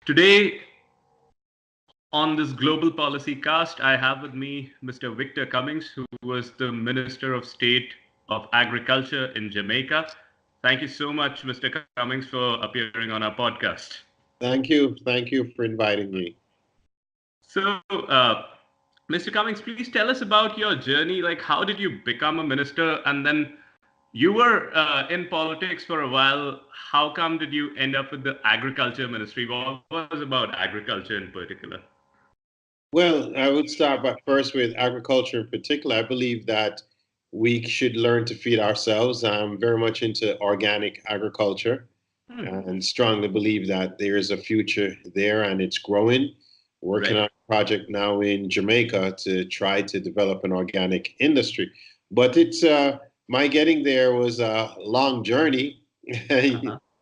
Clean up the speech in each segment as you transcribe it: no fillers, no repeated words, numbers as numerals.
Today, on this global policy cast, I have with me Mr. Victor Cummings, who was the Minister of State of Agriculture in Jamaica. Thank you so much, Mr. Cummings, for appearing on our podcast. Thank you. Thank you for inviting me. So, Mr. Cummings, please tell us about your journey. Like, how did you become a minister? And then you were in politics for a while. How come did you end up with the agriculture ministry? What was about agriculture in particular? Well, I would start by first with agriculture in particular. I believe that we should learn to feed ourselves. I'm very much into organic agriculture and strongly believe that there is a future there and it's growing. Working on a project now in Jamaica to try to develop an organic industry. But it's my getting there was a long journey.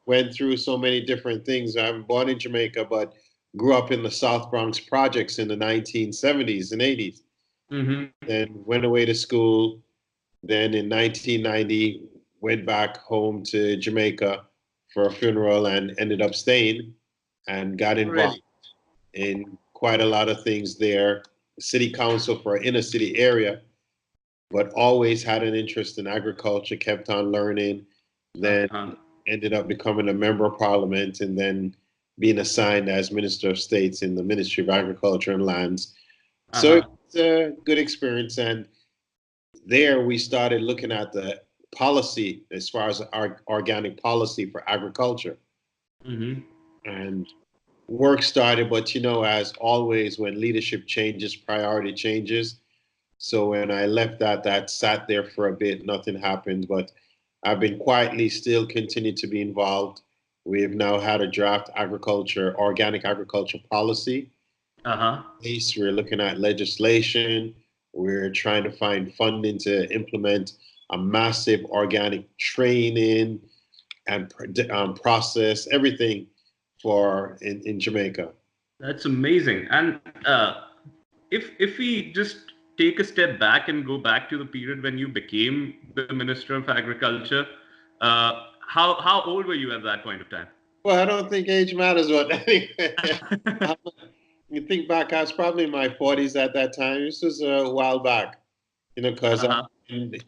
Went through so many different things. I'm born in Jamaica, but grew up in the South Bronx projects in the 1970s and 80s. Then went away to school. Then in 1990, went back home to Jamaica for a funeral and ended up staying and got involved in quite a lot of things there. City council for an inner city area, but always had an interest in agriculture, kept on learning, then ended up becoming a member of parliament and then being assigned as Minister of States in the Ministry of Agriculture and Lands. So it's a good experience. And there we started looking at the policy as far as our organic policy for agriculture. And work started, but as always, when leadership changes, priority changes. So when I left that sat there for a bit, nothing happened, but I've been quietly still continued to be involved. We have now had a draft organic agriculture policy. We're looking at legislation. We're trying to find funding to implement a massive organic training and process, everything in Jamaica. That's amazing. And if we just take a step back and go back to the period when you became the Minister of Agriculture, how old were you at that point of time? Well, I don't think age matters. You think back, I was probably in my 40s at that time. This was a while back, because I'm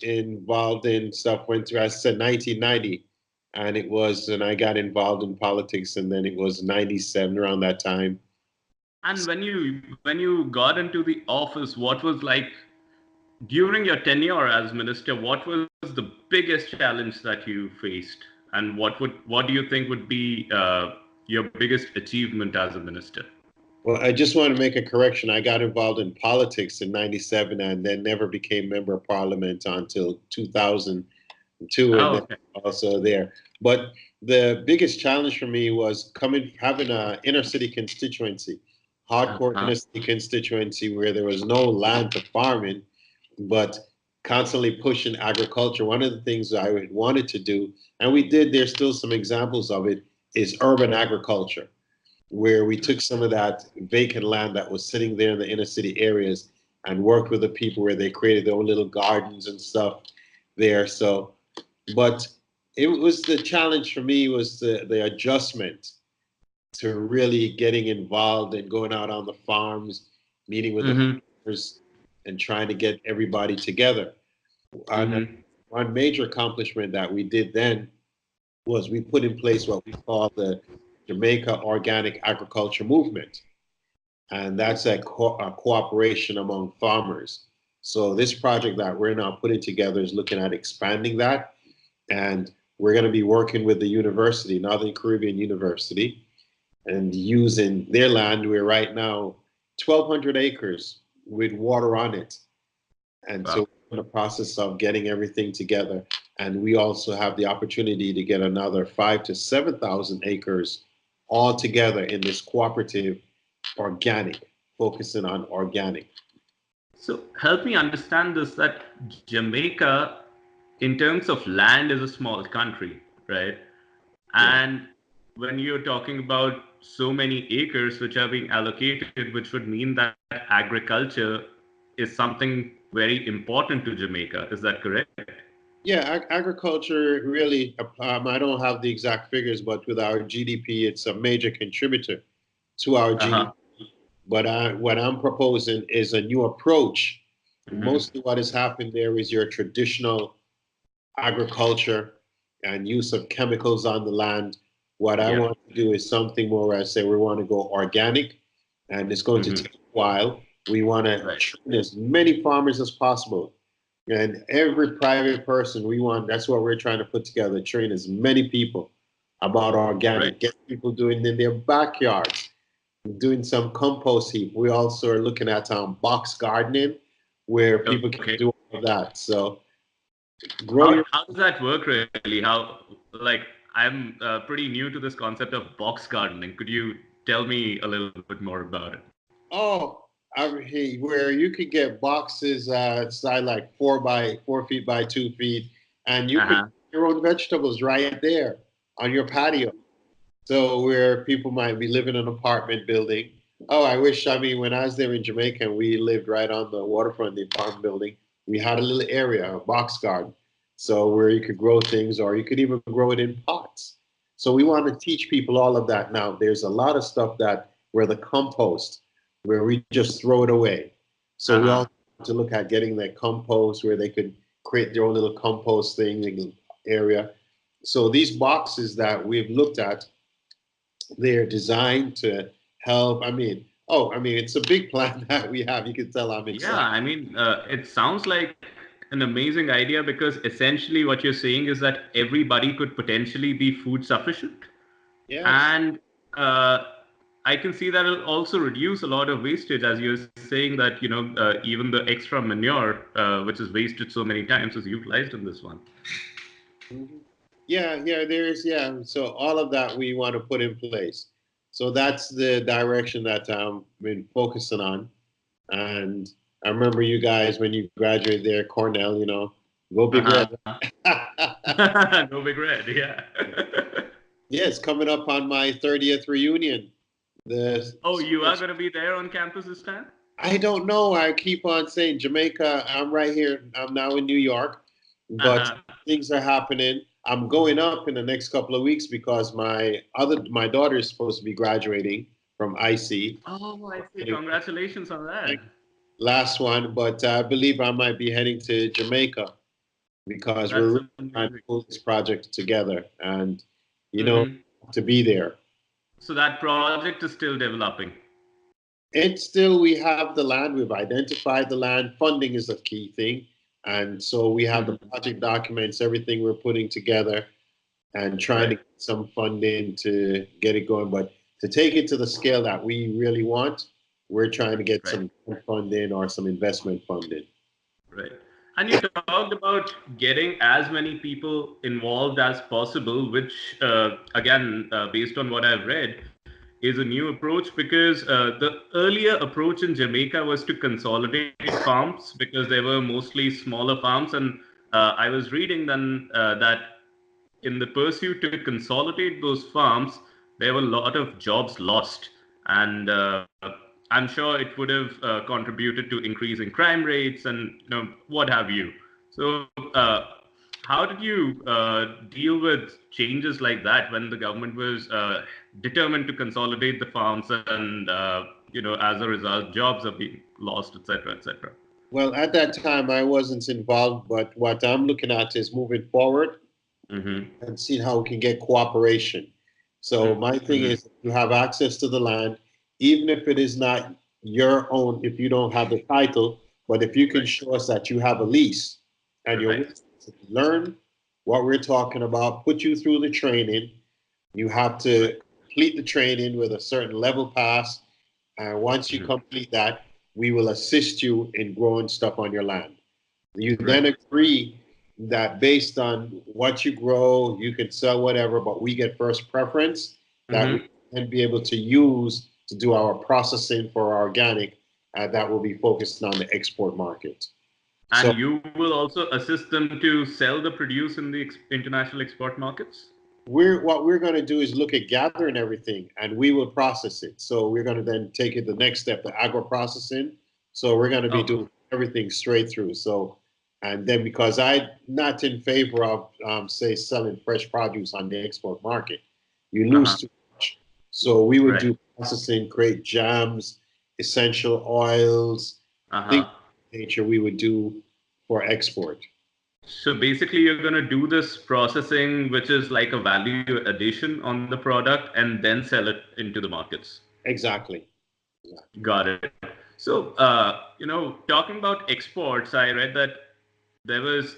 involved in stuff. Went through, as I said, 1990. And I got involved in politics, and then it was 97 around that time. And when you got into the office, what was like during your tenure as minister? What was the biggest challenge that you faced, and what do you think would be your biggest achievement as a minister? Well, I just want to make a correction. I got involved in politics in 97 and then never became member of parliament until 2002. And then also there. But the biggest challenge for me was having an inner city constituency, hardcore inner city constituency where there was no land for farming, but constantly pushing agriculture. One of the things I wanted to do, and we did, there's still some examples of it, is urban agriculture, where we took some of that vacant land that was sitting there in the inner city areas and worked with the people where they created their own little gardens and stuff there. So, but it was the challenge for me was the adjustment to really getting involved and going out on the farms, meeting with the farmers and trying to get everybody together. One major accomplishment that we did then was we put in place what we call the Jamaica Organic Agriculture Movement. And that's a cooperation among farmers. So this project that we're now putting together is looking at expanding that. And we're going to be working with the university, Northern Caribbean University, and using their land. We're right now 1,200 acres with water on it. And so we're in the process of getting everything together. And we also have the opportunity to get another 5,000 to 7,000 acres all together in this cooperative organic, focusing on organic. So help me understand this, that Jamaica, in terms of land, is a small country, right? And when you're talking about so many acres which are being allocated, which would mean that agriculture is something very important to Jamaica. Is that correct? Yeah, agriculture really, I don't have the exact figures, but with our GDP, it's a major contributor to our GDP. But what I'm proposing is a new approach. Mostly what has happened there is your traditional agriculture and use of chemicals on the land. What I want to do is something more where I say we want to go organic, and it's going to take a while. We want to train as many farmers as possible. And every private person, that's what we're trying to put together, train as many people about organic, get people doing in their backyards, doing some compost heap. We also are looking at box gardening where people can do all of that. So how does that work really? I'm pretty new to this concept of box gardening. Could you tell me a little bit more about it? Oh, where you could get boxes size like 4 feet by 2 feet, and you could your own vegetables right there on your patio. So where people might be living in an apartment building. Oh, when I was there in Jamaica, we lived right on the waterfront, the apartment building. We had a little area, a box garden. So where you could grow things, or you could even grow it in pots. So we want to teach people all of that now. There's a lot of stuff where the compost, where we just throw it away. So we all have to look at getting that compost where they could create their own little compost thing area. So these boxes that we've looked at, they're designed to help. It's a big plan that we have. You can tell I'm excited. It sounds like an amazing idea, because essentially what you're saying is that everybody could potentially be food sufficient. Yes. And I can see that it'll also reduce a lot of wastage, as you're saying that, even the extra manure, which is wasted so many times, is utilized in this one. So all of that we want to put in place. So that's the direction that I've been focusing on. And I remember you guys when you graduated there, Cornell, go Big Red. Go Big Red, yeah. It's coming up on my 30th reunion. You are going to be there on campus this time? I don't know. I keep on saying Jamaica. I'm right here. I'm now in New York, but things are happening. I'm going up in the next couple of weeks because my daughter is supposed to be graduating from IC. Oh, I see. Congratulations on that. Last one, but I believe I might be heading to Jamaica because we're really trying to pull this project together and, to be there. So that project is still developing. We have the land. We've identified the land. Funding is a key thing. And so we have the project documents, everything we're putting together and trying to get some funding to get it going. But to take it to the scale that we really want, we're trying to get some funding or some investment funding. Right. And you talked about getting as many people involved as possible, which, again, based on what I've read, is a new approach, because the earlier approach in Jamaica was to consolidate farms because they were mostly smaller farms. And I was reading then that in the pursuit to consolidate those farms, there were a lot of jobs lost. And I'm sure it would have contributed to increasing crime rates and what have you. So how did you deal with changes like that when the government was determined to consolidate the farms and, as a result, jobs are being lost, et cetera, et cetera? Well, at that time, I wasn't involved, but what I'm looking at is moving forward and seeing how we can get cooperation. So my thing is, you have access to the land, even if it is not your own, if you don't have the title, but if you can show us that you have a lease and you're willing to learn what we're talking about, put you through the training. You have to complete the training with a certain level pass. And once you complete that, we will assist you in growing stuff on your land. You then agree that based on what you grow, you can sell whatever, but we get first preference that we can be able to use to do our processing for our organic that will be focused on the export market. And you will also assist them to sell the produce in the international export markets? What we're going to do is look at gathering everything and we will process it. So we're going to then take it the next step, the agro-processing. So we're going to be doing everything straight through. So, and then because I'm not in favor of, say, selling fresh produce on the export market, you lose too much. So we would do processing, create jams, essential oils, things Uh-huh. of that nature we would do for export. So basically, you're going to do this processing, which is like a value addition on the product, and then sell it into the markets. Exactly. Got it. So, talking about exports, I read that there was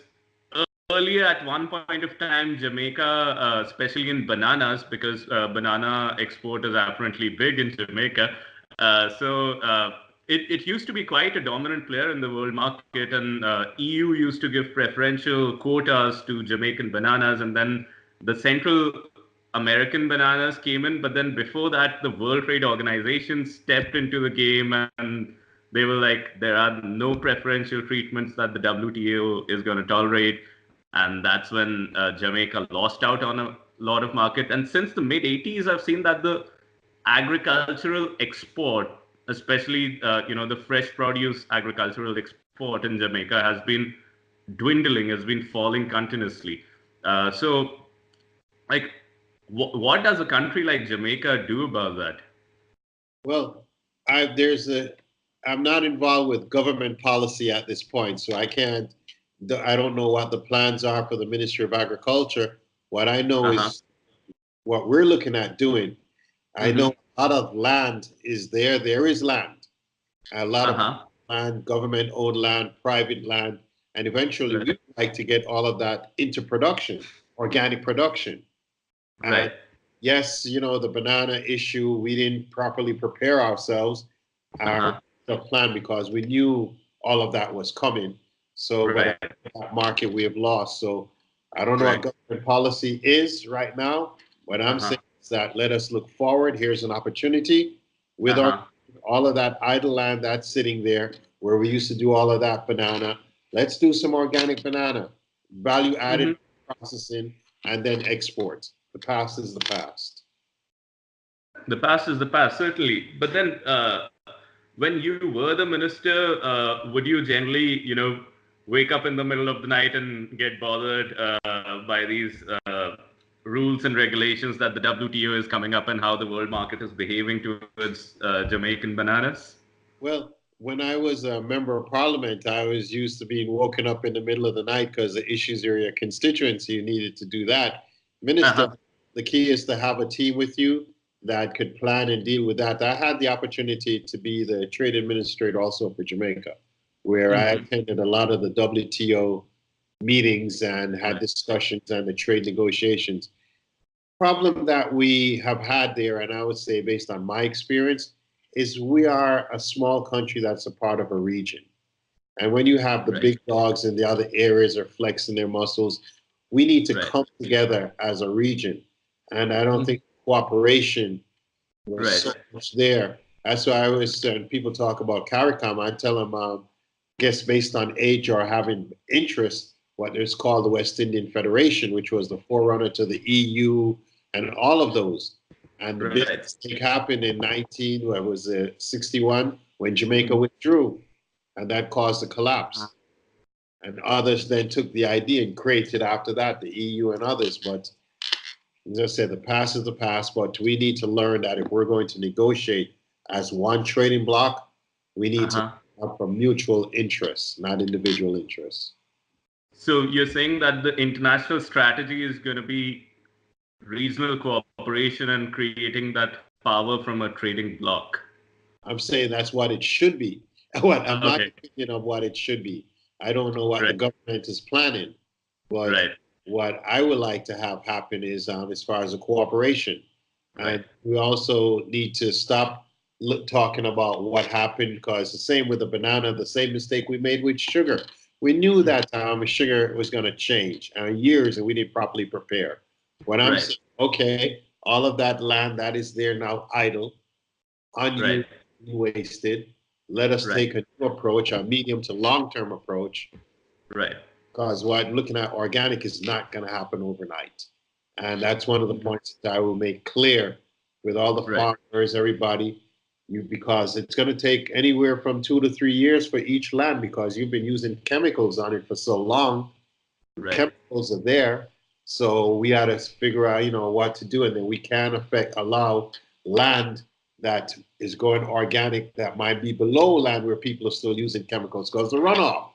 earlier at one point of time, Jamaica, especially in bananas, because banana export is apparently big in Jamaica. It used to be quite a dominant player in the world market, and EU used to give preferential quotas to Jamaican bananas, and then the Central American bananas came in. But then before that, the World Trade Organization stepped into the game, and they were like, there are no preferential treatments that the WTO is going to tolerate. And that's when Jamaica lost out on a lot of market. And since the mid 80s, I've seen that the agricultural export, especially the fresh produce agricultural export in Jamaica, has been dwindling, has been falling continuously. So, like, what does a country like Jamaica do about that? Well, I'm not involved with government policy at this point, so I don't know what the plans are for the Ministry of Agriculture. What I know Uh-huh. is what we're looking at doing. I know Mm-hmm. a lot of land is there. There is land. A lot of Uh-huh. land, government owned land, private land. And eventually we Right. would like to get all of that into production, organic production. And Right. yes, the banana issue, we didn't properly prepare ourselves, our Uh-huh. plan, because we knew all of that was coming. So, but Right. that market we have lost. So I don't know what Right. government policy is right now. What I'm Uh-huh. saying is that let us look forward. Here's an opportunity with Uh-huh. all of that idle land that's sitting there where we used to do all of that banana. Let's do some organic banana, value Mm-hmm. added processing, and then export. The past is the past. The past is the past, certainly. But then, when you were the minister, would you generally, wake up in the middle of the night and get bothered by these rules and regulations that the WTO is coming up and how the world market is behaving towards Jamaican bananas? Well, when I was a member of parliament, I was used to being woken up in the middle of the night because the issues are your constituency. You needed to do that. Minister, Uh-huh. the key is to have a team with you that could plan and deal with that. I had the opportunity to be the trade administrator also for Jamaica, where I Mm-hmm. attended a lot of the WTO meetings and had Right. discussions and the trade negotiations. Problem that we have had there, and I would say based on my experience, is we are a small country that's a part of a region. And when you have the Right. big dogs in the other areas are flexing their muscles, we need to Right. come together as a region. And I don't Mhm. think cooperation was Right. so much there. That's why I always, when people talk about CARICOM, I tell them, guess based on age or having interest, what is called the West Indian Federation, which was the forerunner to the EU and all of those. And the big Right. mistake happened in 61 when Jamaica Mhm. withdrew, and that caused a collapse. And others then took the idea and created after that, the EU and others. But as I said, the past is the past, but we need to learn that if we're going to negotiate as one trading bloc, we need to Uh-huh. have from mutual interests, not individual interests. So you're saying that the international strategy is going to be regional cooperation and creating that power from a trading bloc. I'm saying that's what it should be. What I'm not Okay. opinion of what it should be. I don't know what the Right. government is planning, but Right. what I would like to have happen is, as far as the cooperation, Right. and we also need to stop talking about what happened, because the same with the banana, the same mistake we made with sugar. We knew that sugar was going to change years, and we didn't properly prepare. What I'm Right. saying, okay, all of that land that is there now idle, Right. unused, wasted. Let us Right. take a new approach, a medium to long term approach, Right. because what looking at organic is not going to happen overnight. And that's one of the Mhm. points that I will make clear with all the Right. farmers, everybody, because it's going to take anywhere from 2 to 3 years for each land, because you've been using chemicals on it for so long. Right. Chemicals are there. So we got to figure out, what to do. And then we can allow land that is going organic that might be below land where people are still using chemicals because the runoff.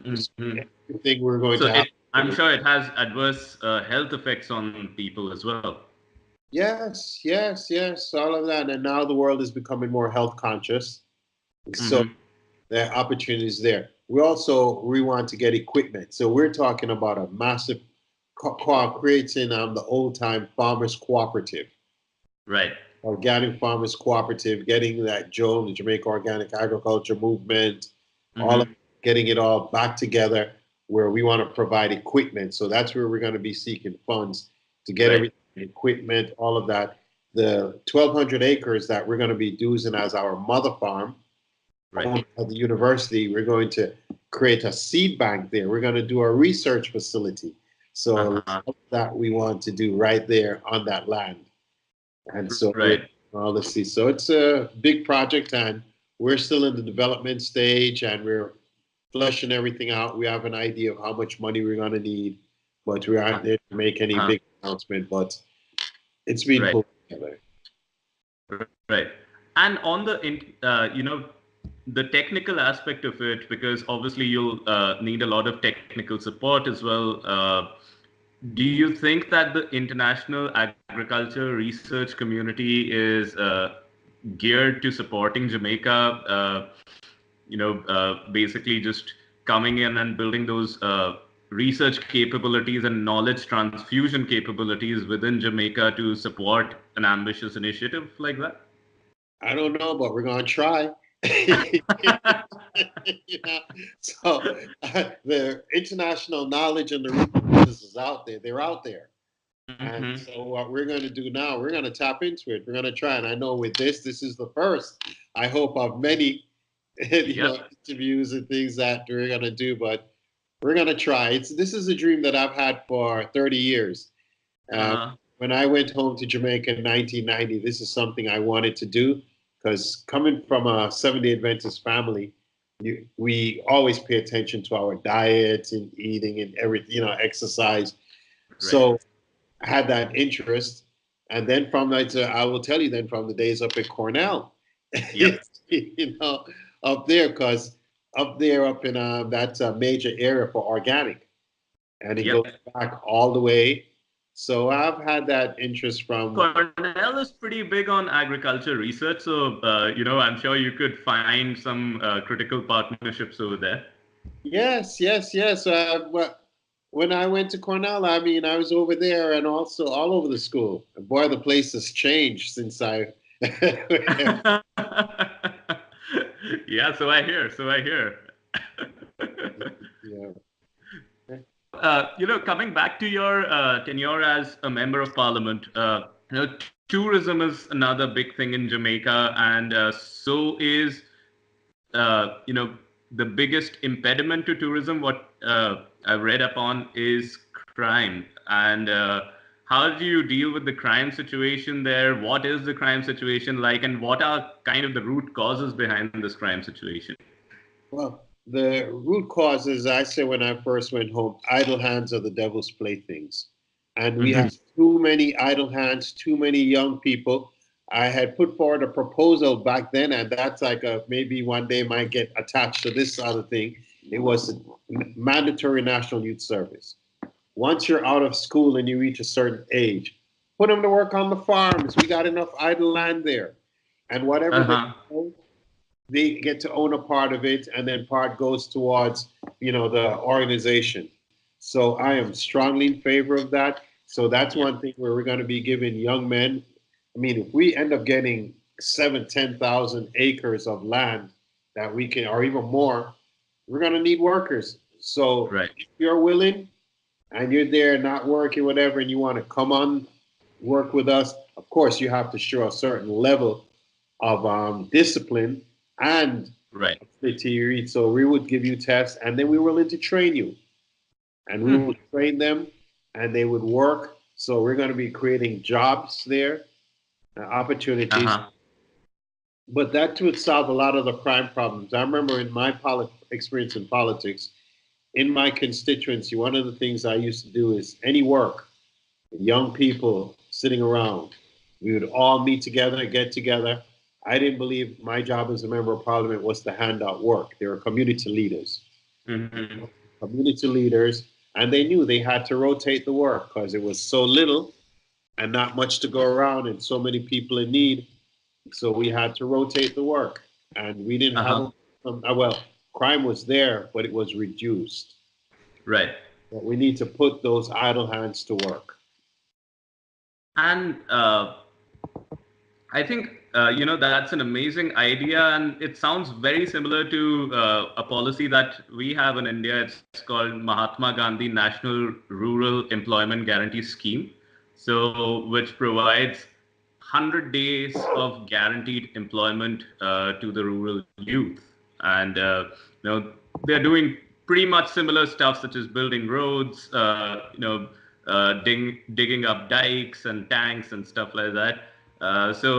Mm-hmm. Everything we're going So to have. I'm sure it has adverse health effects on people as well. Yes, yes, yes, all of that. And now the world is becoming more health conscious. So Mm-hmm. there are opportunities there. We want to get equipment. So we're talking about a massive creating the old time farmers cooperative. Right. Organic Farmers Cooperative, getting that the Jamaica Organic Agriculture Movement, all of Mm-hmm. getting it all back together where we want to provide equipment. So that's where we're going to be seeking funds to get Right. everything, equipment, all of that. The 1,200 acres that we're going to be using as our mother farm Right. at the university, we're going to create a seed bank there. We're going to do a research facility. So Uh-huh. that we want to do right there on that land. And so we're, Right. let's see. So it's a big project, and we're still in the development stage, and we're fleshing everything out. We have an idea of how much money we're going to need, but we aren't there to make any Uh-huh. big announcement. But it's been Right. pulled together. Right. And on the the technical aspect of it, because obviously you'll need a lot of technical support as well. Do you think that the international agriculture research community is geared to supporting Jamaica? Basically just coming in and building those research capabilities and knowledge transfusion capabilities within Jamaica to support an ambitious initiative like that? I don't know, but we're going to try. you know? So the international knowledge and the resources is out there. They're out there. And Hmm. so what we're going to do now, we're going to tap into it. We're going to try. And I know with this is the first, I hope, of many, Yep. interviews and things that we're going to do. But we're going to try. This is a dream that I've had for 30 years. Uh, Uh, when I went home to Jamaica in 1990, this is something I wanted to do because coming from a 70 Adventist family, we always pay attention to our diet and eating and everything, exercise. right. So I had that interest. And then from that, I will tell you then from the days up at Cornell, Yep. up there, because up there, up in that's a major area for organic. And it Yep. goes back all the way. So I've had that interest from. Cornell is pretty big on agriculture research, so I'm sure you could find some critical partnerships over there. Yes, yes, yes. When I went to Cornell, I mean, I was over there and also all over the school. And boy, the place has changed since I. Yeah, so I hear. So I hear. Yeah. Coming back to your tenure as a member of parliament, tourism is another big thing in Jamaica, and so is, the biggest impediment to tourism. What I've read upon is crime, and how do you deal with the crime situation there? What is the crime situation like, and what are kind of the root causes behind this crime situation? Well, the root cause is, I say when I first went home, idle hands are the devil's playthings. And we Hmm. have too many idle hands, too many young people. I had put forward a proposal back then, and that's like maybe one day might get attached to this other thing. It was mandatory national youth service. Once you're out of school and you reach a certain age, put them to work on the farms. We got enough idle land there. And whatever they Uh-huh. do, they get to own a part of it, and then part goes towards the organization. So I am strongly in favor of that. So that's Yep. one thing where we're going to be giving young men. I mean, if we end up getting 10,000 acres of land that we can, or even more, we're going to need workers. So Right. if you're willing and you're there not working, whatever, and you want to come on work with us, of course you have to show a certain level of discipline and Right. ability to read. So we would give you tests, and then we were willing to train you, and we Hmm. would train them, and they would work. So we're going to be creating jobs there, opportunities. Uh-huh. But that would solve a lot of the crime problems. I remember in my experience in politics, in my constituency, one of the things I used to do is any work, young people sitting around. We would all meet together, get together. I didn't believe my job as a member of parliament was to hand out work. They were community leaders. Mm-hmm. Community leaders, and they knew they had to rotate the work because it was so little and not much to go around and so many people in need. So we had to rotate the work, and we didn't have Uh-huh. well, crime was there, but it was reduced. Right. But we need to put those idle hands to work. And I think that's an amazing idea, and it sounds very similar to a policy that we have in India. It's called Mahatma Gandhi National Rural Employment Guarantee Scheme, so which provides 100 days of guaranteed employment to the rural youth, and they're doing pretty much similar stuff such as building roads, digging up dikes and tanks and stuff like that. So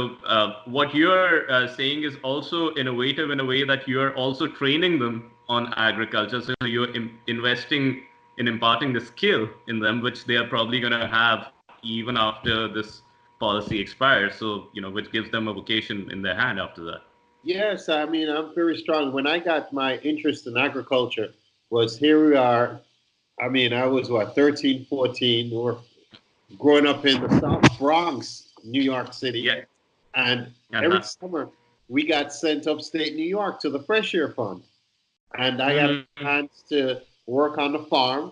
what you're saying is also innovative in a way that you're also training them on agriculture. So you're investing in imparting the skill in them, which they are probably going to have even after this policy expires. So, which gives them a vocation in their hand after that. Yes, I mean, I'm very strong. When I got my interest in agriculture, was here we are. I mean, I was what, 13, 14, or growing up in the South Bronx, New York City. Yeah. And every Uh-huh. summer we got sent upstate New York to the Fresh Air Fund. And I got a chance to work on the farm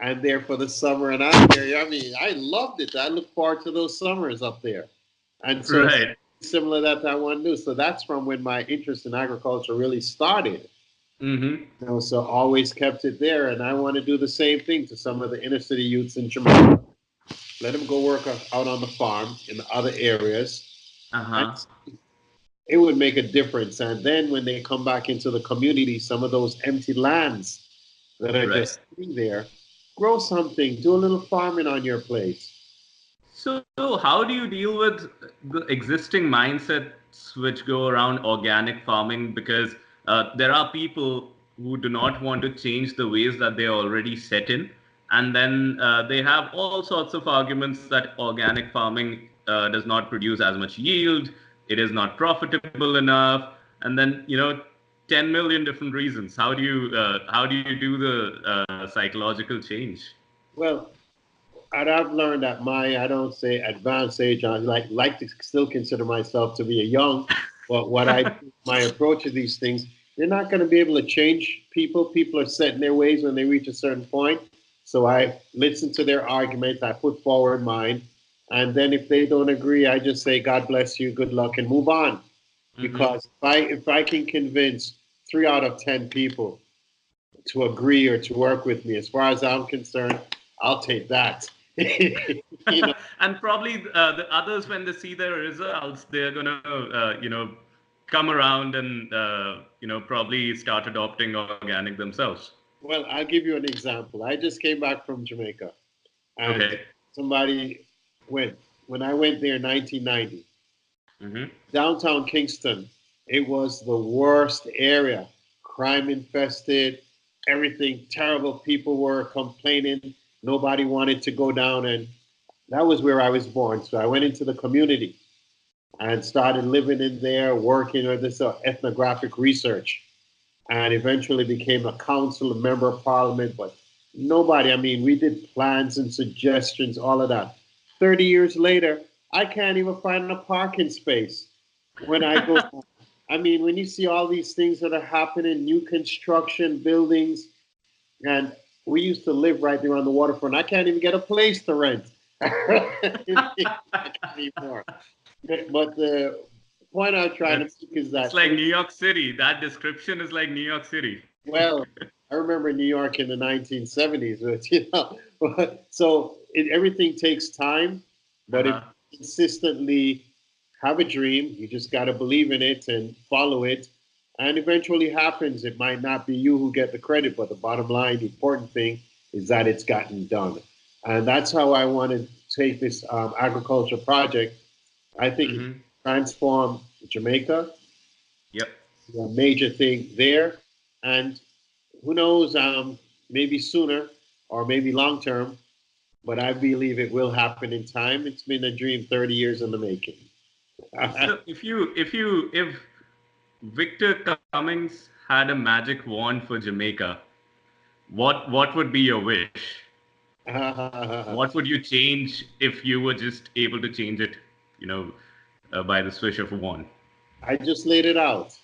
and there for the summer. And I'm there. I mean, I loved it. I look forward to those summers up there. And so Right. similar that I want to do. So that's from when my interest in agriculture really started. Mm-hmm. So always kept it there. And I want to do the same thing to some of the inner city youths in Jamaica. Let them go work out on the farm in the other areas. And Uh-huh. it would make a difference. And then when they come back into the community, some of those empty lands that are Right. just sitting there, grow something, do a little farming on your place. So how do you deal with the existing mindsets which go around organic farming? Because there are people who do not want to change the ways that they are already set in. And then they have all sorts of arguments that organic farming does not produce as much yield, it is not profitable enough, and then 10 million different reasons. How do you do the psychological change? Well, and I've learned at my, I don't say advanced age, I like to still consider myself to be a young, but my approach to these things, you're not going to be able to change people. People are set in their ways when they reach a certain point. So I listen to their arguments, I put forward mine, and then if they don't agree, I just say, God bless you, good luck, and move on. Mm-hmm. Because if I can convince 3 out of 10 people to agree or to work with me, as far as I'm concerned, I'll take that. you know, And probably the others, when they see the results, they're gonna, come around and probably start adopting organic themselves. well, I'll give you an example. I just came back from Jamaica, and Okay. somebody went when I went there in 1990. Mm-hmm. Downtown Kingston, it was the worst area, crime infested, everything terrible. People were complaining. Nobody wanted to go down, and that was where I was born. So I went into the community and started living in there, working on this ethnographic research, and eventually became a council, a member of parliament. But nobody, I mean, we did plans and suggestions, all of that. 30 years later, I can't even find a parking space when I go. I mean, when you see all these things that are happening, new construction, buildings, and we used to live right there on the waterfront. I can't even get a place to rent anymore. But the point I'm trying to It's make is it's that, like New York City. That description is like New York City. well, I remember New York in the 1970s, so everything takes time, but if Uh-huh. you consistently have a dream, you just got to believe in it and follow it, and eventually happens. It might not be you who get the credit, but the bottom line, the important thing is that it's gotten done. And that's how I want to take this agriculture project. I think it Mm-hmm. transformed Jamaica, Yep. a major thing there. And who knows, maybe sooner or maybe long term, but I believe it will happen in time. It's been a dream 30 years in the making. So if Victor Cummings had a magic wand for Jamaica, what would be your wish? What would you change if you were just able to change it, you know, by the swish of a wand? I just laid it out.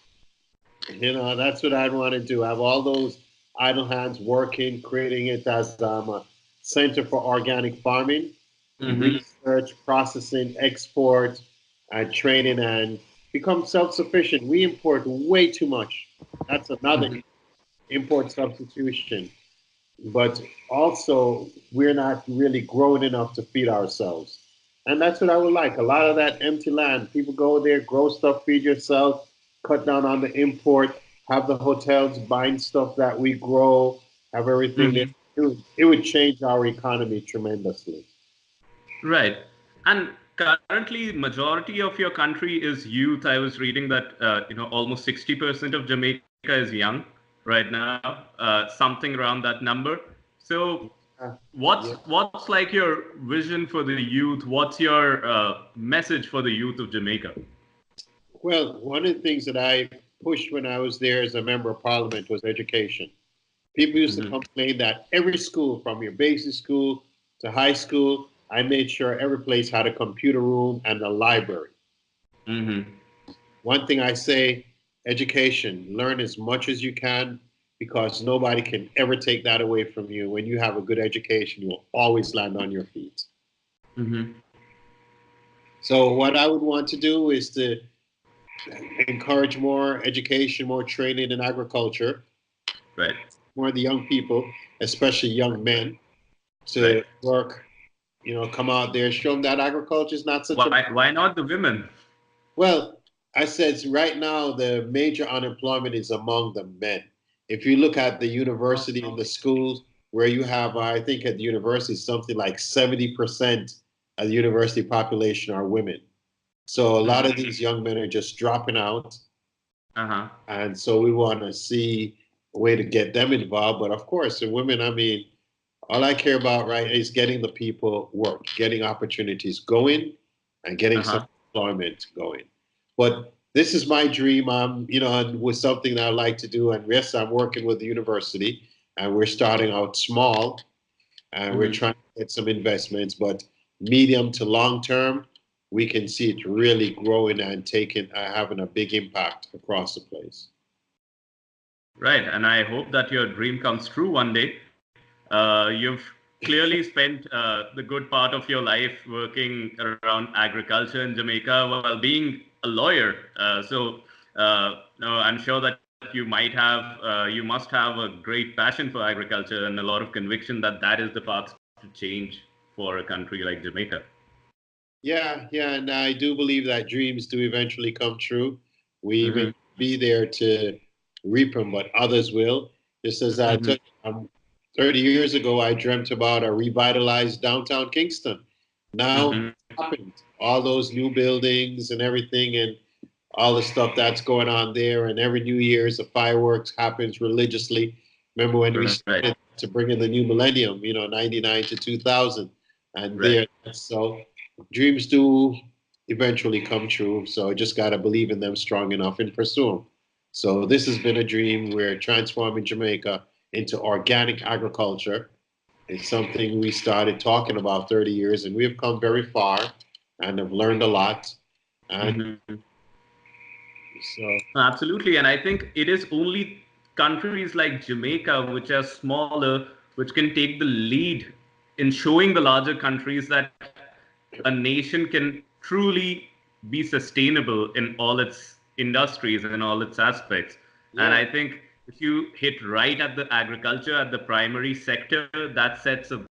That's what I'd want to do. Have all those idle hands working, creating it as a center for organic farming, Mm-hmm. research, processing, export, and training, and become self-sufficient. We import way too much. That's another Mm-hmm. import substitution. But also, we're not really growing enough to feed ourselves. And that's what I would like. A lot of that empty land. People go there, grow stuff, feed yourself, cut down on the import, have the hotels buying stuff that we grow, have everything there. Mm-hmm. It would change our economy tremendously. Right. And currently, majority of your country is youth. I was reading that almost 60% of Jamaica is young right now, something around that number. So, Uh, what's yeah. what's like your vision for the youth? What's your message for the youth of Jamaica? Well, one of the things that I pushed when I was there as a member of parliament was education. People used to Mm-hmm. complain that every school, from your basic school to high school, I made sure every place had a computer room and a library. Mm-hmm. One thing I say, education, learn as much as you can because nobody can ever take that away from you. When you have a good education, you will always land on your feet. Mm-hmm. So, what I would want to do is to encourage more education, more training in agriculture, Right. more of the young people, especially young men, Right. to work, come out there, show them that agriculture is not such a Why not the women? well. I said right now the major unemployment is among the men. If you look at the university and the schools where you have, I think at the university something like 70% of the university population are women. So a lot of Mm-hmm. these young men are just dropping out, Uh-huh. and so we want to see a way to get them involved. But of course, the women, I mean, all I care about, right, is getting the people work, getting opportunities going, and getting some Uh-huh. employment going. But this is my dream. And with something that I like to do. And yes, I'm working with the university, and we're starting out small, and we're Mm-hmm. trying to get some investments. But medium to long term, we can see it really growing and having a big impact across the place. Right, and I hope that your dream comes true one day. You've clearly spent the good part of your life working around agriculture in Jamaica while being a lawyer. No, I'm sure that you must have a great passion for agriculture and a lot of conviction that that is the path to change for a country like Jamaica. Yeah, yeah, and I do believe that dreams do eventually come true. We may Mm-hmm. be there to reap them, but others will. Just as I Mm-hmm. took 30 years ago, I dreamt about a revitalized downtown Kingston. Now Mm-hmm. it's happened. All those new buildings and everything, and all the stuff that's going on there. And every New Year's, the fireworks happens religiously. Remember when we Right, started to bring in the new millennium, 99 to 2000, and right. there. So dreams do eventually come true. So I just got to believe in them strong enough and pursue them. So this has been a dream. We're transforming Jamaica into organic agriculture. It's something we started talking about 30 years, and we have come very far and have learned a lot. And Mm-hmm. so, Absolutely, and I think it is only countries like Jamaica, which are smaller, which can take the lead in showing the larger countries that a nation can truly be sustainable in all its industries and in all its aspects. And yeah, I think if you hit right at the agriculture, at the primary sector, that sets a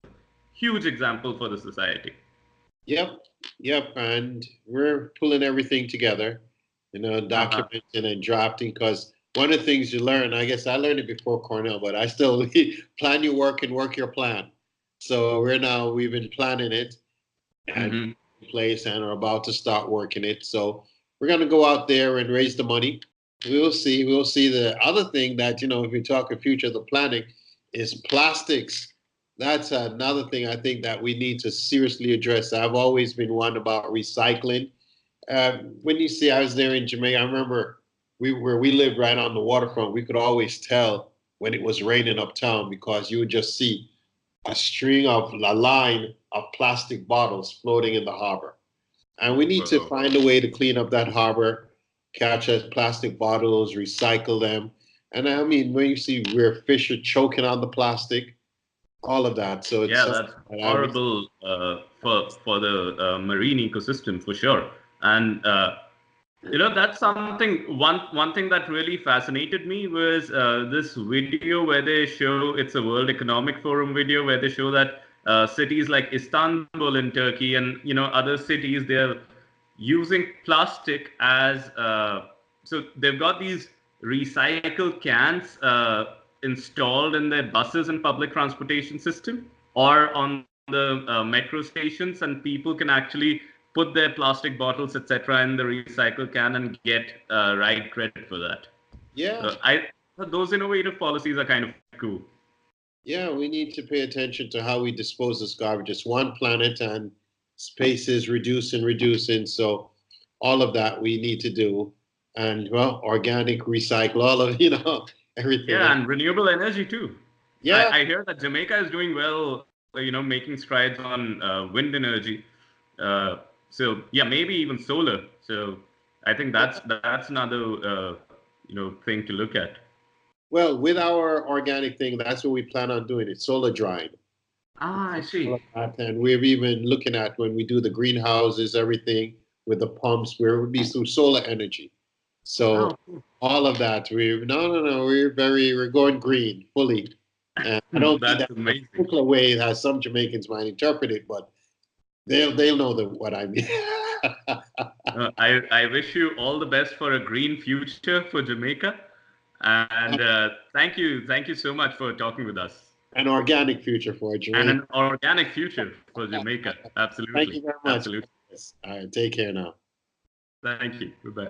huge example for the society. yep, yep. And we're pulling everything together, Uh-huh. documenting and drafting. Because one of the things you learn, I guess I learned it before Cornell, but I still plan your work and work your plan. So we've been planning it and Mm-hmm. in place and are about to start working it. So we're going to go out there and raise the money. We'll see. We'll see. The other thing that, if we talk a future of the planning is plastics. That's another thing I think that we need to seriously address. I've always been one about recycling. When you see, I was there in Jamaica. I remember we lived right on the waterfront. We could always tell when it was raining uptown because you would just see a line of plastic bottles floating in the harbor. And we need to find a way to clean up that harbor, catch as plastic bottles, recycle them. And I mean, when you see where fish are choking on the plastic, all of that. So it's Yeah, something that's that horrible for the marine ecosystem for sure. And that's something. One thing that really fascinated me was this video where they show, it's a World Economic Forum video where they show that cities like Istanbul in Turkey and other cities, they're using plastic as so they've got these recycled cans installed in their buses and public transportation system or on the metro stations, and people can actually put their plastic bottles, etc., in the recycle can and get right credit for that. yeah, Those innovative policies are kind of cool. yeah, we need to pay attention to how we dispose this garbage. It's one planet and space is reducing. So all of that we need to do. And well, organic, recycle, all of, everything. Yeah, and renewable energy too. Yeah, I hear that Jamaica is doing well, making strides on wind energy. So yeah, maybe even solar. So I think that's another thing to look at. well, with our organic thing, that's what we plan on doing it, solar drying. Ah, I see. And we're even looking at when we do the greenhouses, everything with the pumps, where it would be through solar energy. So Oh, cool. all of that, no, we're going green fully. And I don't mean That's that in a amazing. particular way that some Jamaicans might interpret it, but they'll know what I mean. I wish you all the best for a green future for Jamaica, and thank you so much for talking with us. An organic future for And Jamaica. an organic future for Jamaica. Thank Absolutely. you very much. Absolutely. Yes. All right, take care now. Thank you. Goodbye.